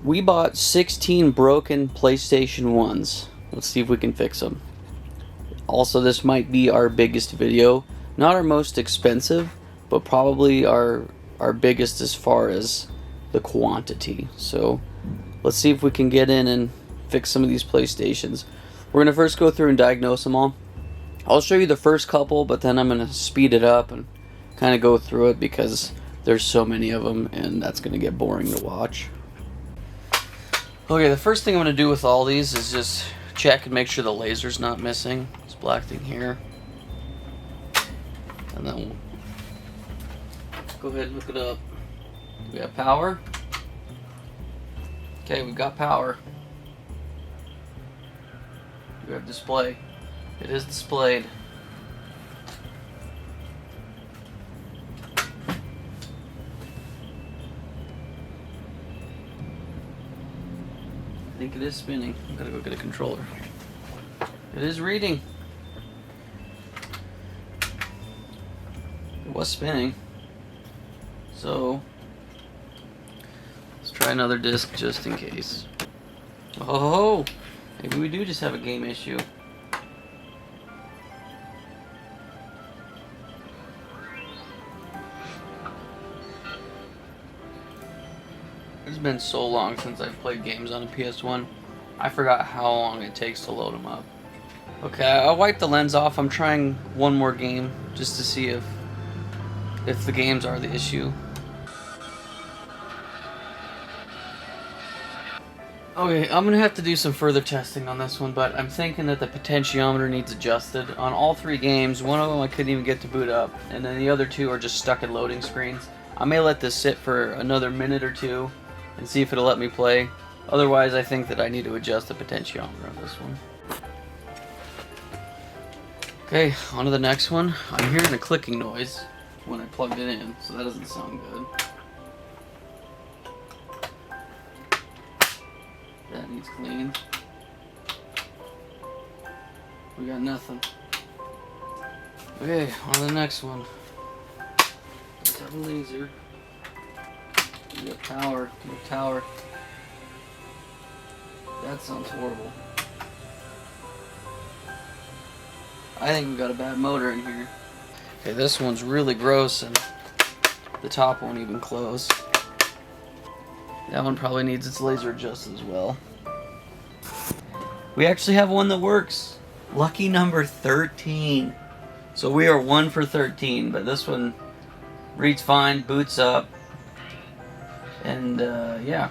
We bought 16 broken PlayStation 1's. Let's see if we can fix them. Also, this might be our biggest video. Not our most expensive, but probably our biggest as far as the quantity. So let's see if we can get in and fix some of these PlayStations. We're going to first go through and diagnose them all. I'll show you the first couple, but then I'm going to speed it up and kind of go through it because there's so many of them and that's going to get boring to watch. Okay, the first thing I'm going to do with all these is just check and make sure the laser's not missing. This black thing here. And then we'll go ahead and hook it up. We have power. Okay, we've got power. We have display. It is displayed. I think it is spinning. I'm gonna go get a controller. It is reading. It was spinning. So let's try another disc just in case. Oh, maybe we do just have a game issue. It's been so long since I've played games on a PS1. I forgot how long it takes to load them up. Okay, I'll wipe the lens off. I'm trying one more game just to see if the games are the issue. Okay, I'm gonna have to do some further testing on this one, but I'm thinking that the potentiometer needs adjusted. On all three games, one of them I couldn't even get to boot up, and then the other two are just stuck in loading screens. I may let this sit for another minute or two and see if it'll let me play. Otherwise, I think that I need to adjust the potentiometer on this one. Okay, on to the next one. I'm hearing a clicking noise when I plugged it in, so that doesn't sound good. That needs cleaned. We got nothing. Okay, on to the next one. Let's have a laser. We got power. No tower. That sounds horrible. I think we got a bad motor in here. Okay, this one's really gross and the top won't even close. That one probably needs its laser adjusted as well. We actually have one that works. Lucky number 13. So we are 1 for 13, but this one reads fine, boots up, and yeah,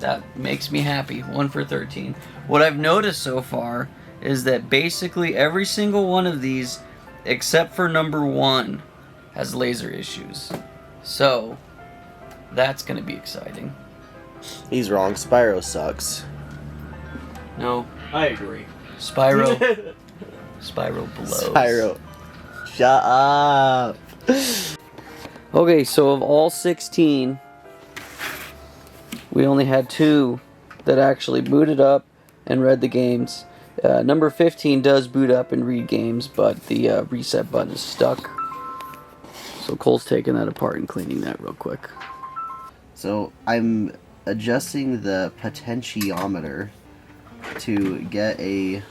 that makes me happy. 1 for 13. What I've noticed so far is that basically every single one of these, except for number 1, has laser issues. So that's gonna be exciting. He's wrong. Spyro sucks. No, I agree. Spyro blows. Spyro. Shut up. Okay, so of all 16, we only had 2 that actually booted up and read the games. Number 15 does boot up and read games, but the reset button is stuck. So Cole's taking that apart and cleaning that real quick. So I'm adjusting the potentiometer to get a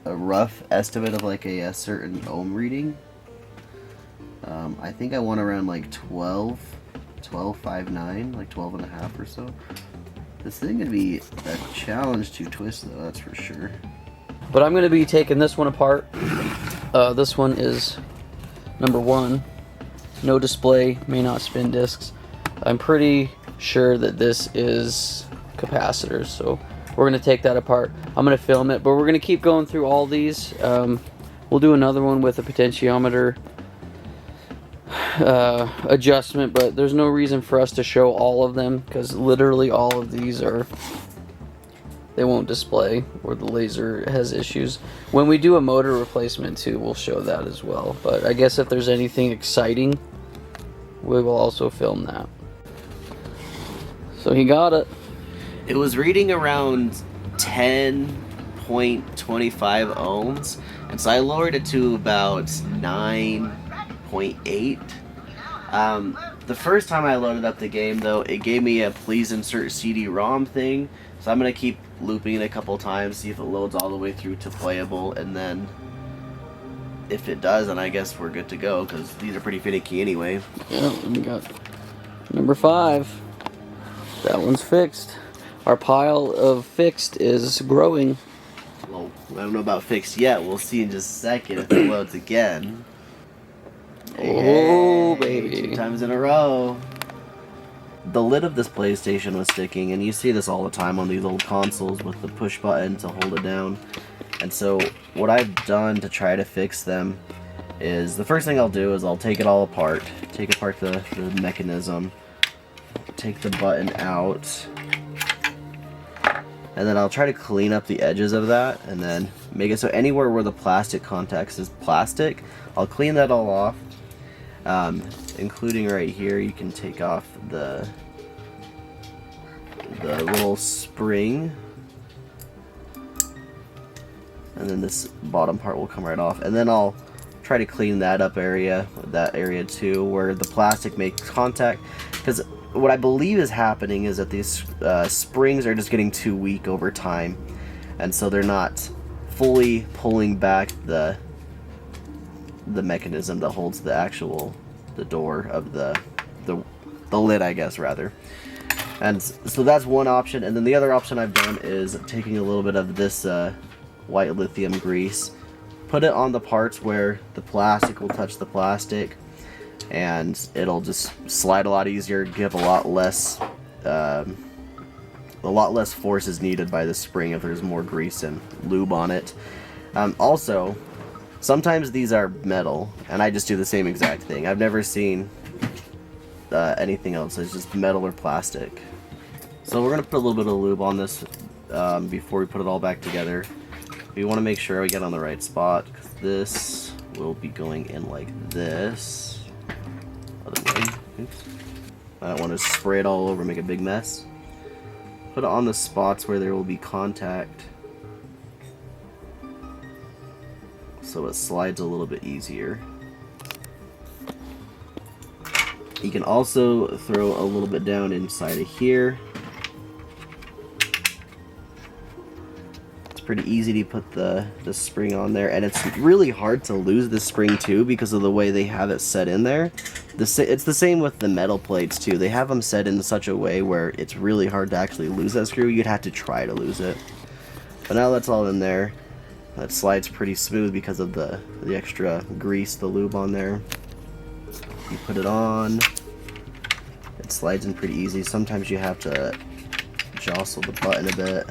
rough estimate of like a certain ohm reading. I think I want around like 12.59, like 12 and a half or so. This thing gonna be a challenge to twist though, that's for sure. But I'm gonna be taking this one apart. This one is number 1. No display, may not spin discs. I'm pretty sure that this is capacitors, so we're gonna take that apart. I'm gonna film it, but we're gonna keep going through all these. We'll do another one with a potentiometer adjustment, but there's no reason for us to show all of them because literally all of these they won't display or the laser has issues. When we do a motor replacement too, we'll show that as well, but I guess if there's anything exciting, we will also film that. So he got it. It was reading around 10.25 ohms, and so I lowered it to about 9.8. The first time I loaded up the game, though, it gave me a please insert CD-ROM thing. So I'm going to keep looping it a couple times, see if it loads all the way through to playable, and then if it does, then I guess we're good to go, because these are pretty finicky anyway. Yeah, we got number 5. That one's fixed. Our pile of fixed is growing. Well, I don't know about fixed yet. We'll see in just a second if it loads again. Oh, Hey, baby. 2 times in a row. The lid of this PlayStation was sticking, and you see this all the time on these old consoles with the push button to hold it down. And so what I've done to try to fix them is, the first thing I'll do is I'll take it all apart. Take apart the mechanism. Take the button out. And then I'll try to clean up the edges of that, and then make it so anywhere where the plastic contacts is plastic, I'll clean that all off. Including right here, you can take off the little spring, and then this bottom part will come right off. And then I'll try to clean that area too, where the plastic makes contact, because what I believe is happening is that these springs are just getting too weak over time, and so they're not fully pulling back the mechanism that holds the door of the lid, I guess, rather. And so that's one option. And then the other option I've done is taking a little bit of this white lithium grease, put it on the parts where the plastic will touch the plastic, and it'll just slide a lot easier, give a lot less force is needed by the spring if there's more grease and lube on it. Also, sometimes these are metal, and I just do the same exact thing. I've never seen anything else. It's just metal or plastic. So we're going to put a little bit of lube on this before we put it all back together. We want to make sure we get on the right spot, because this will be going in like this. Other way. Oops. I don't want to spray it all over and make a big mess. Put it on the spots where there will be contact, so it slides a little bit easier. You can also throw a little bit down inside of here. It's pretty easy to put the spring on there, and it's really hard to lose the spring too because of the way they have it set in there. It's the same with the metal plates too. They have them set in such a way where it's really hard to actually lose that screw. You'd have to try to lose it. But now that's all in there. That slides pretty smooth because of the extra grease, the lube on there. You put it on, it slides in pretty easy. Sometimes you have to jostle the button a bit.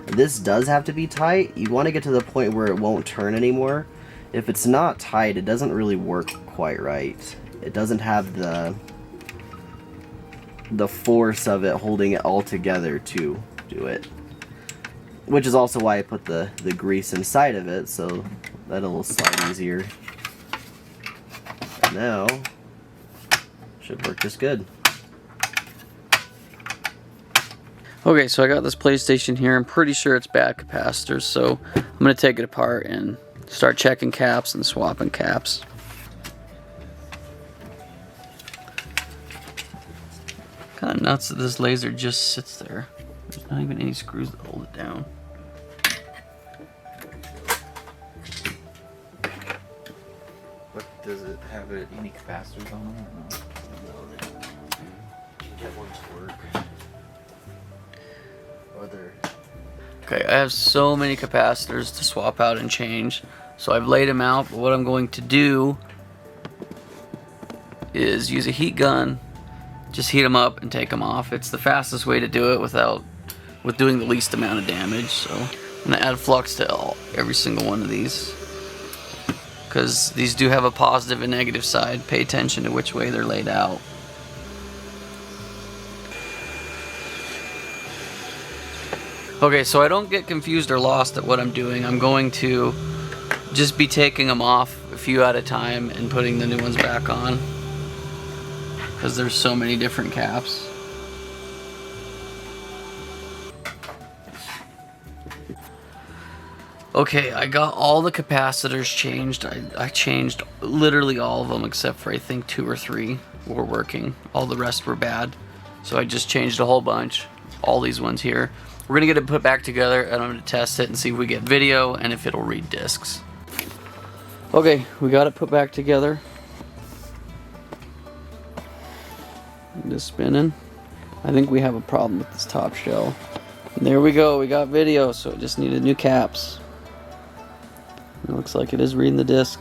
This does have to be tight. You want to get to the point where it won't turn anymore. If it's not tight, it doesn't really work quite right. It doesn't have the force of it holding it all together to do it. Which is also why I put the grease inside of it, so that'll slide easier. And now, should work just good. Okay, so I got this PlayStation here. I'm pretty sure it's bad capacitors, so I'm going to take it apart and start checking caps and swapping caps. Kind of nuts that this laser just sits there. There's not even any screws that hold it down. But does it have any capacitors on it or no? Get one to work. Okay, I have so many capacitors to swap out and change, so I've laid them out, but what I'm going to do is use a heat gun, just heat them up and take them off. It's the fastest way to do it with doing the least amount of damage. So I'm going to add flux to every single one of these, because these do have a positive and negative side. Pay attention to which way they're laid out. Okay, so I don't get confused or lost at what I'm doing. I'm going to just be taking them off a few at a time and putting the new ones back on, because there's so many different caps. Okay, I got all the capacitors changed. I changed literally all of them except for I think 2 or 3 were working. All the rest were bad. So I just changed a whole bunch. All these ones here. We're gonna get it put back together and I'm gonna test it and see if we get video and if it'll read discs. Okay, we got it put back together. Just spinning. I think we have a problem with this top shell. And there we go, we got video, so it just needed new caps. It looks like it is reading the disc.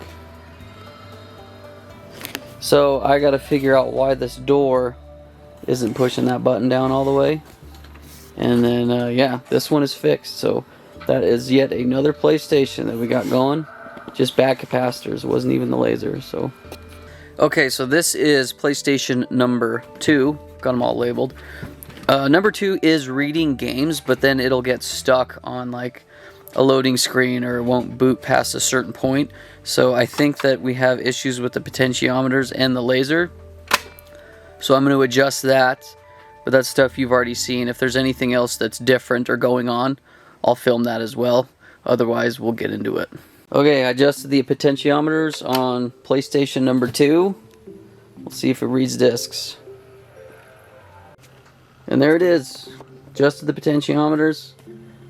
So I gotta figure out why this door isn't pushing that button down all the way. And then yeah, this one is fixed. So that is yet another PlayStation that we got going. Just back capacitors, it wasn't even the laser. So okay, so this is PlayStation number 2. Got them all labeled. Number 2 is reading games, but then it'll get stuck on like a loading screen or it won't boot past a certain point. So I think that we have issues with the potentiometers and the laser. So I'm going to adjust that, but that's stuff you've already seen. If there's anything else that's different or going on, I'll film that as well. Otherwise, we'll get into it. Okay, I adjusted the potentiometers on PlayStation number 2. We'll see if it reads discs. And there it is. Adjusted the potentiometers.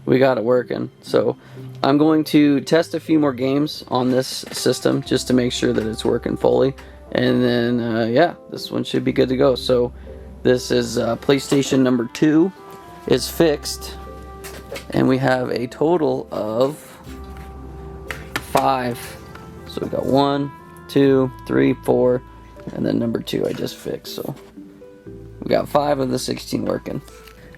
We got it working. So I'm going to test a few more games on this system just to make sure that it's working fully. And then, yeah, this one should be good to go. So this is PlayStation number 2 is fixed. And we have a total of 5. So we got 1, 2, 3, 4, and then number 2 I just fixed. So we got 5 of the 16 working.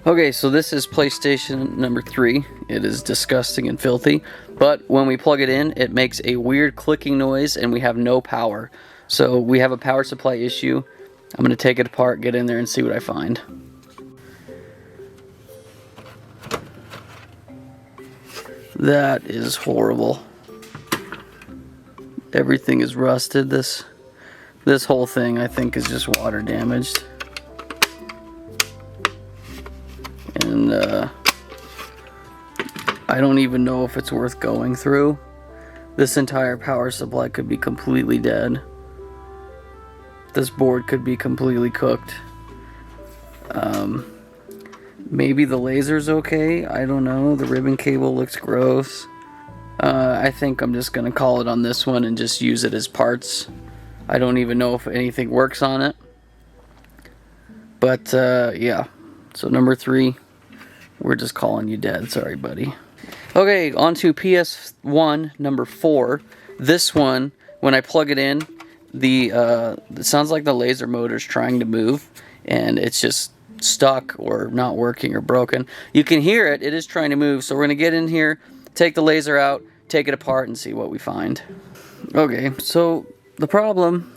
Okay, so this is PlayStation number 3. It is disgusting and filthy, but when we plug it in, it makes a weird clicking noise and we have no power. So we have a power supply issue. I'm gonna take it apart, get in there and see what I find. That is horrible. Everything is rusted. This whole thing I think is just water damaged. And I don't even know if it's worth going through. This entire power supply could be completely dead. This board could be completely cooked. Maybe the laser's okay. I don't know. The ribbon cable looks gross. I think I'm just gonna call it on this one and just use it as parts. I don't even know if anything works on it. But yeah. So number 3, we're just calling you dead. Sorry, buddy. Okay, on to PS1 number 4. This one, when I plug it in, it sounds like the laser motor's trying to move, and it's just stuck or not working or broken. You can hear it. It is trying to move. So we're gonna get in here, take the laser out, take it apart, and see what we find. Okay, so the problem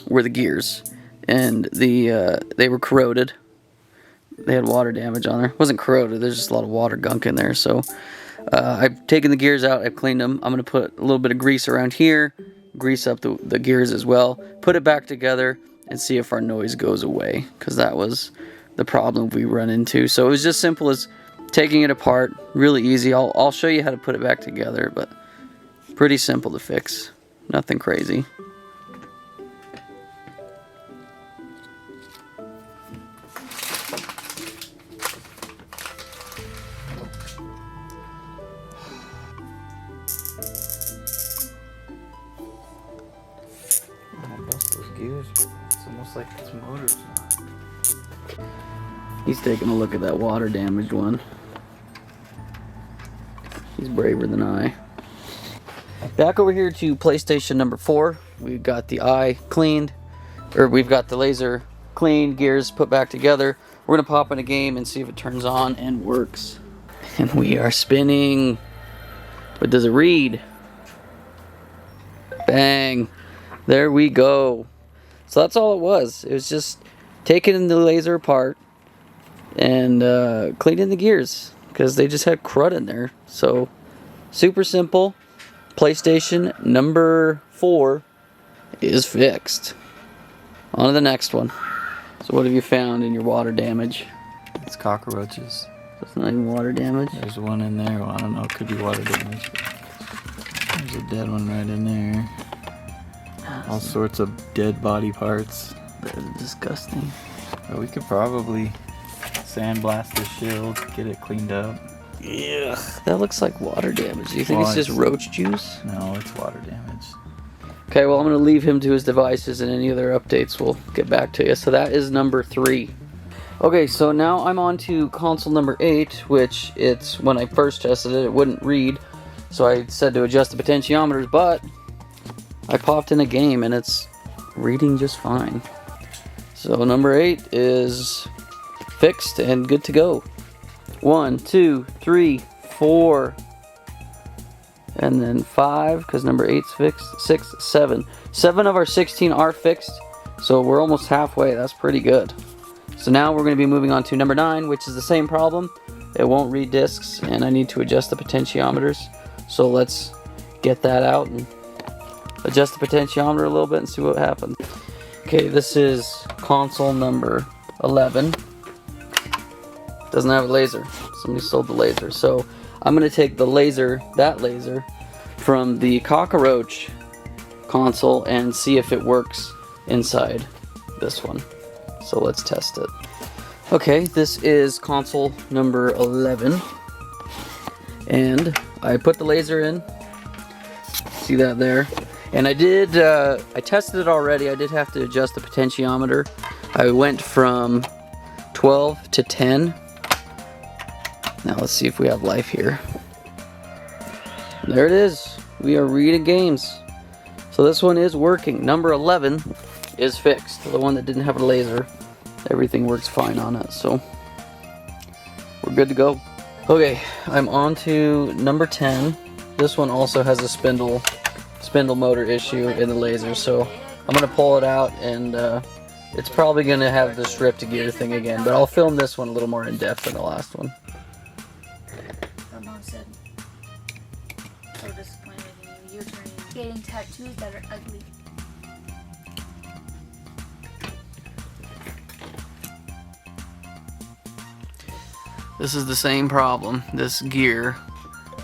were the gears, and they were corroded. They had water damage on there. It wasn't corroded, there's just a lot of water gunk in there. So I've taken the gears out, I've cleaned them. I'm going to put a little bit of grease around here, grease up the gears as well, put it back together, and see if our noise goes away. Because that was the problem we run into. So it was just simple as taking it apart, really easy. I'll show you how to put it back together, but pretty simple to fix. Nothing crazy. It's almost like it's motors now. He's taking a look at that water damaged one. He's braver than I. Back over here to PlayStation number 4. We've got the eye cleaned, or we've got the laser cleaned, gears put back together. We're gonna pop in a game and see if it turns on and works. And we are spinning. What does it read? Bang. There we go. So that's all it was. It was just taking the laser apart and cleaning the gears because they just had crud in there. So super simple. PlayStation number 4 is fixed. On to the next one. So what have you found in your water damage? It's cockroaches. That's not even water damage. There's one in there. Well, I don't know. It could be water damage. There's a dead one right in there. All sorts of dead body parts. That is disgusting. But we could probably sandblast the shield, get it cleaned up. Yeah, that looks like water damage. Do you think Well, it's just roach juice? No, it's water damage. Okay, well, I'm going to leave him to his devices, and any other updates we'll get back to you. So that is number 3. Okay, so now I'm on to console number 8, which it's when I first tested it, it wouldn't read. So I said to adjust the potentiometers, but I popped in a game and it's reading just fine. So number 8 is fixed and good to go. 1, 2, 3, 4, and then 5, because number 8's fixed. 6, 7. 7 of our 16 are fixed, so we're almost halfway. That's pretty good. So now we're going to be moving on to number 9, which is the same problem. It won't read discs, and I need to adjust the potentiometers. So let's get that out and adjust the potentiometer a little bit and see what happens. Okay, this is console number 11. Doesn't have a laser. Somebody sold the laser. So I'm going to take the laser, that laser, from the cockroach console and see if it works inside this one. So let's test it. Okay, this is console number 11. And I put the laser in. See that there? And I did, I tested it already. I did have to adjust the potentiometer. I went from 12 to 10. Now let's see if we have life here. There it is. We are reading games. So this one is working. Number 11 is fixed. The one that didn't have a laser. Everything works fine on it. So we're good to go. Okay, I'm on to number 10. This one also has a spindle motor issue in the laser. So I'm going to pull it out and it's probably going to have the stripped gear thing again. But I'll film this one a little more in depth than the last one. Mom said, so disappointed in you. You're getting tattoos that are ugly. This is the same problem. This gear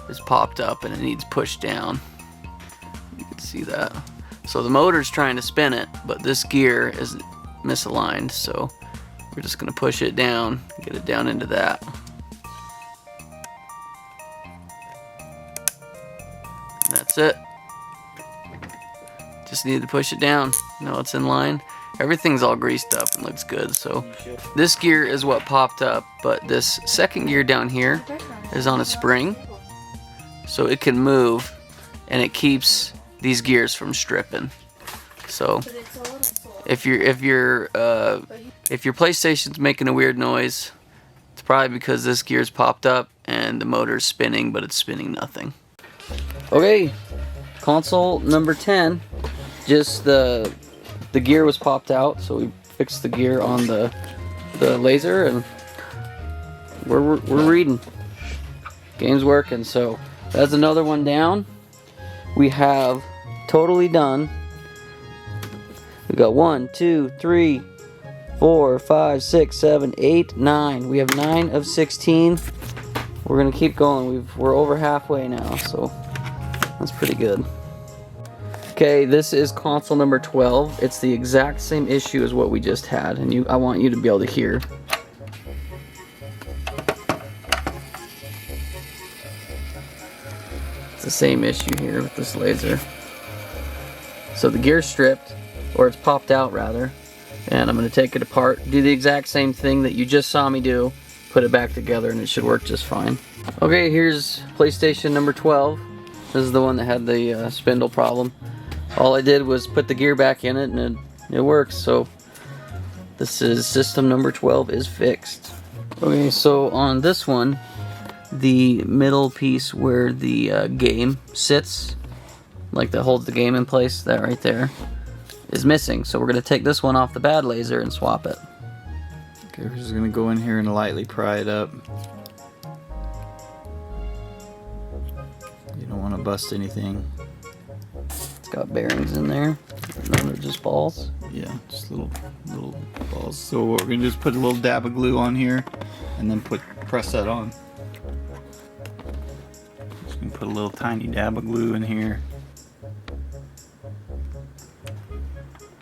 is popped up and it needs pushed down. You can see that. So the motor's trying to spin it, but this gear is misaligned. So we're just going to push it down, get it down into that. And that's it. Just need to push it down. Now it's in line. Everything's all greased up and looks good. So this gear is what popped up, but this second gear down here is on a spring, so it can move and it keeps these gears from stripping. So if your PlayStation's making a weird noise, it's probably because this gear's popped up and the motor's spinning, but it's spinning nothing. Okay, console number 10. Just the gear was popped out, so we fixed the gear on the laser, and we're reading. Game's working, so that's another one down. We have totally done. We got 1, 2, 3, 4, 5, 6, 7, 8, 9. We have 9 of 16. We're gonna keep going. We're over halfway now, so that's pretty good. Okay, this is console number 12. It's the exact same issue as what we just had, and I want you to be able to hear. It's the same issue here with this laser. So the gear's stripped, or it's popped out rather, and I'm going to take it apart, do the exact same thing that you just saw me do, put it back together, and it should work just fine. Okay, here's PlayStation number 12. This is the one that had the spindle problem. All I did was put the gear back in it and it works. So this is system number 12 is fixed. Okay, so on this one, the middle piece where the game sits, like that holds the game in place, that right there, is missing. So we're going to take this one off the bad laser and swap it. Okay, we're just going to go in here and lightly pry it up. You don't want to bust anything. It's got bearings in there. No, they're just balls. Yeah, just little balls. So we're gonna just put a little dab of glue on here, and then put press that on. Just gonna put a little tiny dab of glue in here.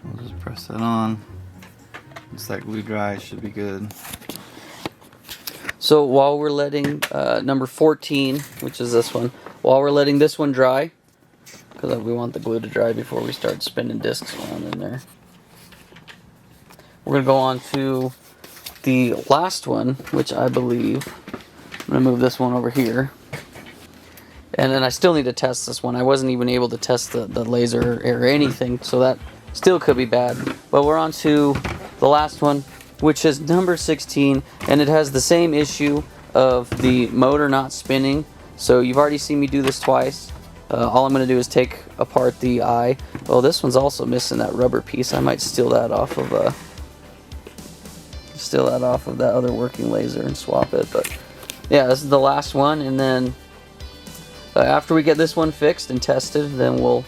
We'll just press that on. Once that glue dries, should be good. So while we're letting number 14, which is this one, while we're letting this one dry, because we want the glue to dry before we start spinning discs around in there, we're going to go on to the last one, which I believe, I'm going to move this one over here. And then I still need to test this one. I wasn't even able to test the laser or anything, so that still could be bad. But we're on to the last one, which is number 16, and it has the same issue of the motor not spinning. So you've already seen me do this twice. All I'm going to do is take apart the eye. Oh, this one's also missing that rubber piece. I might steal that off of that other working laser and swap it. But yeah, this is the last one, and then after we get this one fixed and tested, then we'll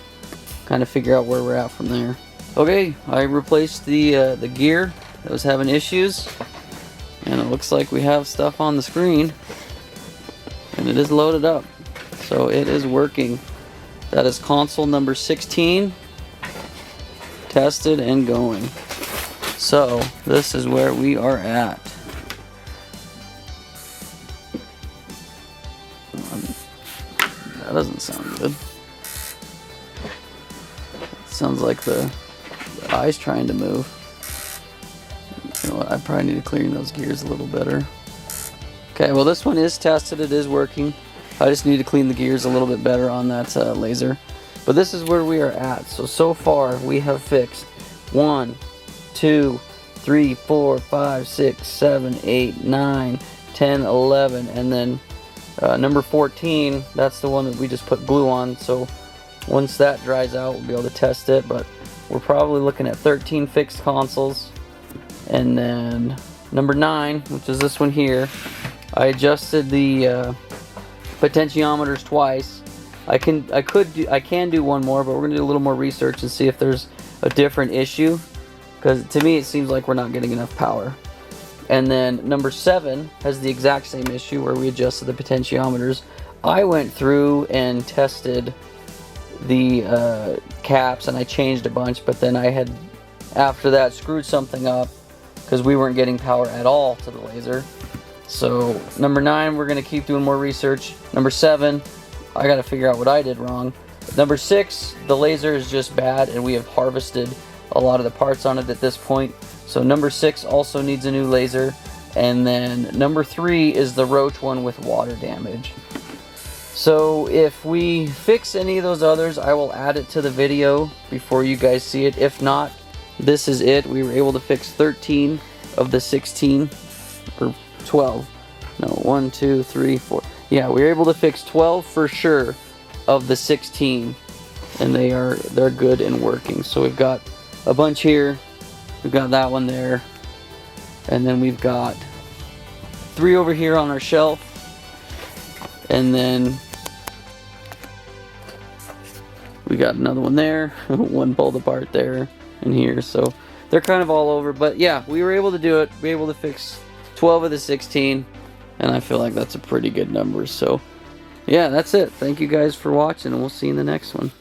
kind of figure out where we're at from there. Okay, I replaced the gear that was having issues, and it looks like we have stuff on the screen, and it is loaded up, so it is working. That is console number 16, tested and going. So this is where we are at. That doesn't sound good. Sounds like the eye's trying to move. You know what, I probably need to clean those gears a little better. Okay, well this one is tested, it is working. I just need to clean the gears a little bit better on that laser. But this is where we are at. So far we have fixed 1, 2, 3, 4, 5, 6, 7, 8, 9, 10, 11, and then number 14, that's the one that we just put glue on. So once that dries out, we'll be able to test it. But we're probably looking at 13 fixed consoles. And then number 9, which is this one here, I adjusted the potentiometers twice. I can do one more, but we're gonna do a little more research and see if there's a different issue, because to me it seems like we're not getting enough power. And then number 7 has the exact same issue where we adjusted the potentiometers. I went through and tested the caps and I changed a bunch, but then I had after that screwed something up because we weren't getting power at all to the laser. So number 9, we're gonna keep doing more research. Number 7, I gotta figure out what I did wrong. Number 6, the laser is just bad and we have harvested a lot of the parts on it at this point. So number 6 also needs a new laser. And then number 3 is the roach one with water damage. So if we fix any of those others, I will add it to the video before you guys see it. If not, this is it. We were able to fix 13 of the 16, or 12. No, 1, 2, 3, 4. Yeah, we were able to fix 12 for sure of the 16, and they're good and working. So we've got a bunch here. We've got that one there, and then we've got 3 over here on our shelf, and then we got another one there, one pulled apart there and here. So they're kind of all over, but yeah, we were able to do it. We were able to fix 12 of the 16, and I feel like that's a pretty good number. So yeah, that's it. Thank you guys for watching, and we'll see you in the next one.